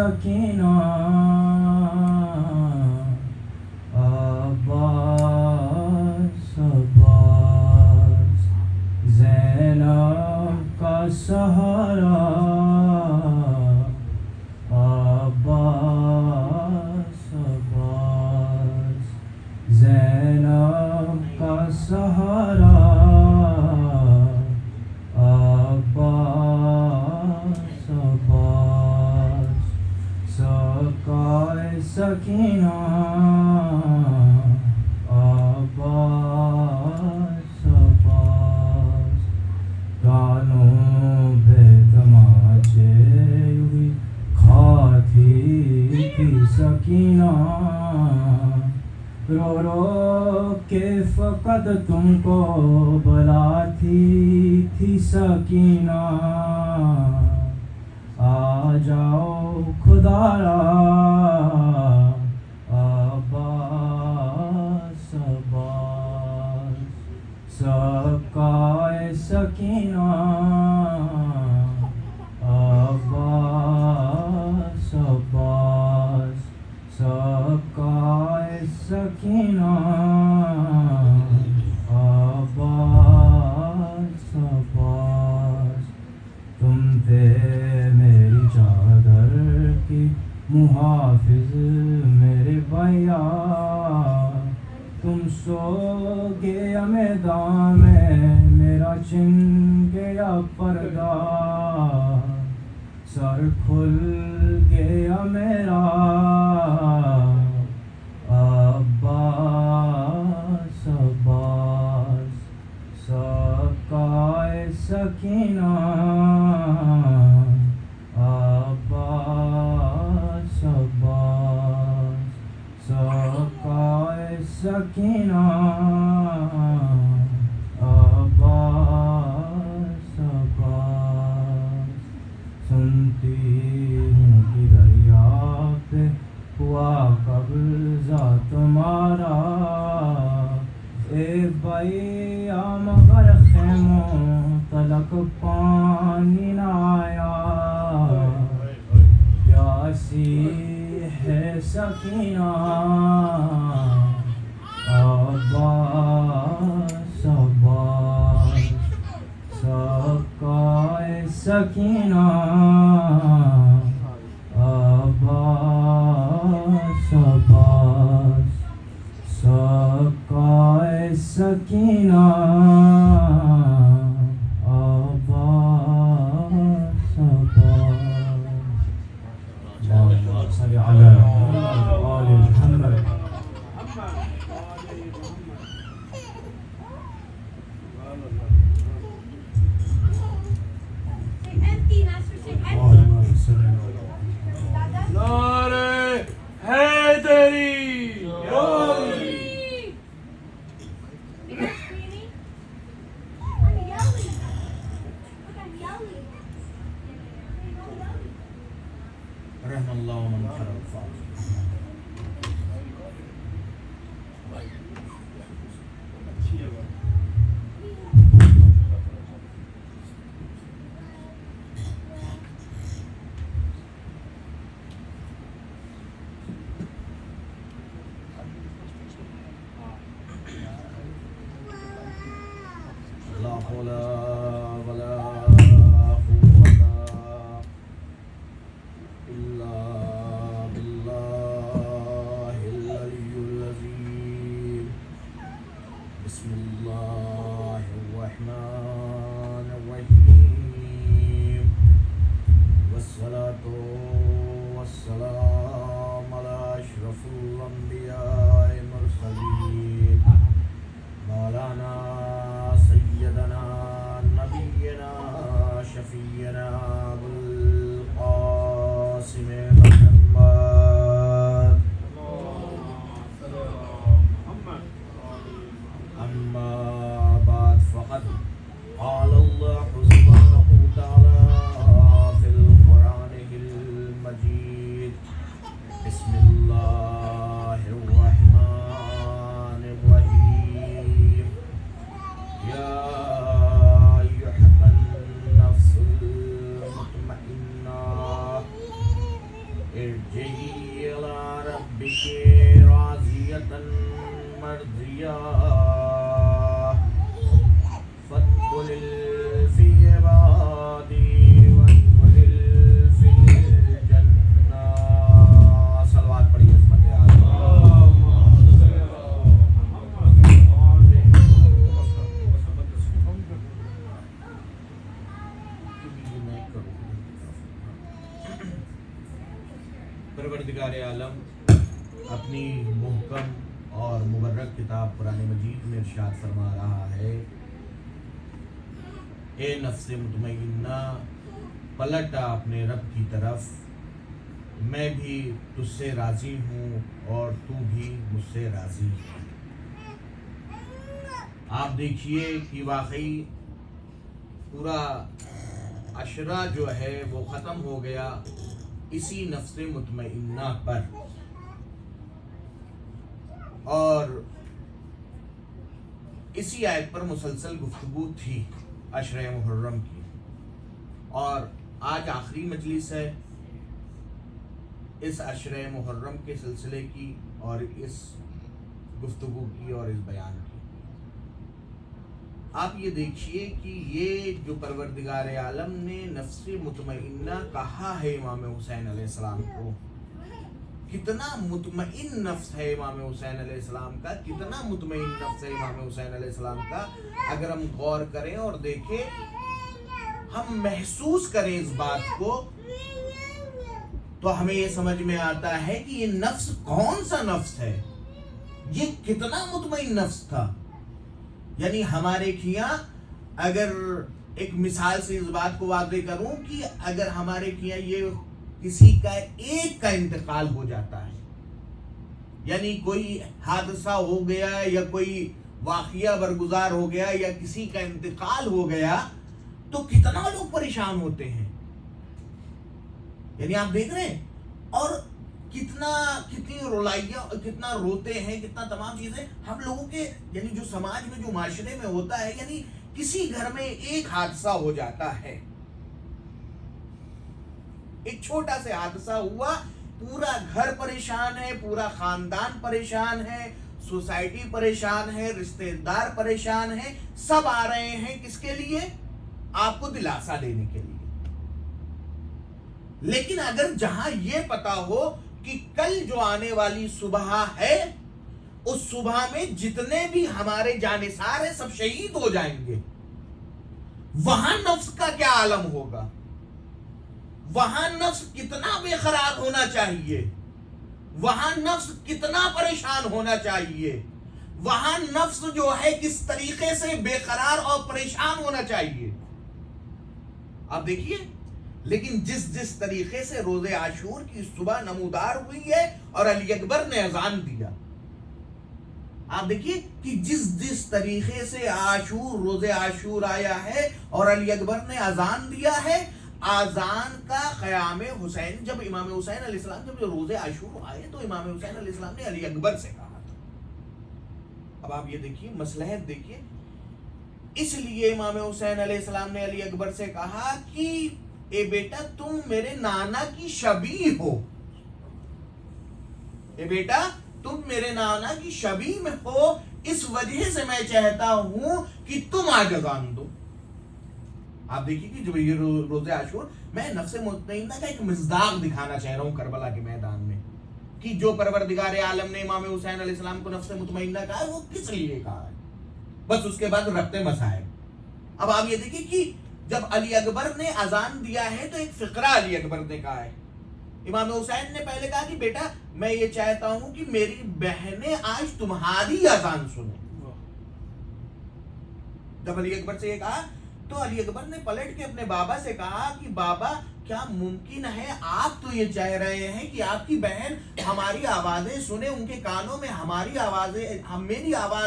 سکینہ عباس عباس زینب کا سہارا عباس عباس زینب کا سہارا عباس عباس سقائے سکینہ عباس عباس گانوں پہ تماچے ہوئی کھاتی تھی سکینہ رو رو کے فقط تم کو بلاتی تھی سکینہ آ جاؤ خدا را عباس عباس سقائے سکینہ عباس عباس سقائے سکینہ عباس عباس تم تھے میری چادر کی محافظ میرے بھیا تم سو گیا میدان میں میرا چھن گیا پردہ سر کھل گیا میرا عباس عباس سقائے سکینہ عباس عباس سقائے سکینہ عباس عباس سنتی ہوں کہ دریا پہ ہوا قبضہ تمہارا اے بھیا مگر خیموں تلک پانی نہ آیا پیاسی ہے سکینہ عباس عباس سقائے سکینہ عباس عباس سقائے سکینہ عباس عباس اللهم صل على محمد وآل محمد نعرہ حیدری رحم اللہ من خلق فاضل لا حول ولا قوة إلا بالله العلي العظيم بسم الله الرحمن الرحيم والصلاة والسلام على أشرف الأنبياء المرسلين مولانا سيدنا نبينا شفينا أبو القاسم محمد أما بعد فقد قال الله سبحانه وتعالى في القرآن المجيد بسم الله الرحمن الرحيم يا أيها النفس परवरदिगार आलम अपनी मुहकम और मुबर्रक किताब कुरान मजीद में इरशाद फरमा रहा है, ए नफ्स मुतमइन्ना, पलट आ अपने रब की तरफ, मैं भी तुझसे राज़ी हूँ और तू भी मुझसे राज़ी है। आप देखिए कि वाकई पूरा अशरा जो है वो ख़त्म हो गया इसी नफ्स मुतमइन्ना पर, और इसी आयत पर मुसलसल गुफ्तगू थी अशरा मुहर्रम की, और आज आखिरी मजलिस है इस अशरा मुहर्रम के सिलसिले की और इस गुफ्तगू की और इस बयान की। आप ये देखिए कि ये जो परवरदिगार आलम ने नफ्स मुतमइन्ना कहा है इमाम हुसैन अलैहिस्सलाम को, कितना मुतमइन नफ्स है इमाम हुसैन अलैहिस्सलाम का, कितना मुतमइन नफ्स है इमाम हुसैन अलैहिस्सलाम का। अगर हम गौर करें और देखें, हम महसूस करें इस बात को, तो हमें ये समझ में आता है कि ये नफ्स कौन सा नफ्स है, ये कितना मुतमइन नफ्स था। यानी हमारे खियां, अगर एक मिसाल से इस बात को वादे करूं कि अगर हमारे खियां ये किसी का एक का इंतकाल हो जाता है, यानी कोई हादसा हो गया या कोई वाक़िया बरगुजार हो गया या किसी का इंतकाल हो गया, तो कितना लोग परेशान होते हैं। यानी आप देख रहे हैं, और कितनी रुलाइया, कितना रोते हैं, कितना तमाम चीजें हम लोगों के, यानी जो समाज में, जो माशरे में होता है, यानी किसी घर में एक हादसा हो जाता है, एक छोटा सा हादसा हुआ, पूरा घर परेशान है, पूरा खानदान परेशान है, सोसाइटी परेशान है, रिश्तेदार परेशान है, सब आ रहे हैं किसके लिए? आपको दिलासा देने के लिए। लेकिन अगर जहां यह पता हो कि कल जो आने वाली सुबह है, उस सुबह में जितने भी हमारे जानिसार हैं सब शहीद हो जाएंगे, वहां नफ्स का क्या आलम होगा? वहां नफ्स कितना बेकरार होना चाहिए, वहां नफ्स कितना परेशान होना चाहिए, वहां नफ्स जो है किस तरीके से बेकरार और परेशान होना चाहिए। आप देखिए, लेकिन जिस तरीके से रोजे आशूर की सुबह नमूदार हुई है और अली अकबर ने अजान दिया, आप देखिए कि जिस तरीके से रोजे आशूर आया है और अली अकबर ने अजान दिया है, आजान का क़याम हुसैन, जब इमाम हुसैन अलैहिस्सलाम जब रोजे आशूर आए तो इमाम हुसैन अलैहिस्सलाम ने अली अकबर से कहा था। अब आप ये देखिए, मसलहत देखिए, इसलिए इमाम हुसैन अलैहिस्सलाम ने अली अकबर से कहा कि ए बेटा, तुम मेरे नाना की शबीह हो, ए बेटा तुम मेरे नाना की शबीह में हो, इस वजह से मैं चाहता हूं कि तुम आज अजान दो। आप देखिए कि जो ये रोजे आशूर, मैं नफ्स मुतमइन्ना का एक मिज़दाक दिखाना चाह रहा हूं करबला के मैदान में, कि जो परवरदिगार आलम ने इमाम हुसैन अलैहिस्सलाम को नफ्स मुतमइन्ना कहा है, वो किस लिए कहा है, बस उसके बाद रब्ते मसाइब। अब आप ये देखिए कि जब अली अकबर ने अजान दिया है तो एक फिक्रा अली अकबर ने कहा है। इमाम हुसैन ने पहले कहा कि बेटा, मैं ये चाहता हूं कि मेरी बहनें आज तुम्हारी अजान सुने। जब अली अकबर से ये कहा तो अली अकबर ने पलट के अपने बाबा से कहा कि बाबा, क्या मुमकिन है, आप तो ये चाह रहे हैं कि आपकी बहन हमारी आवाजें सुने, उनके कानों में हमारी आवाजें, मेरी आवाज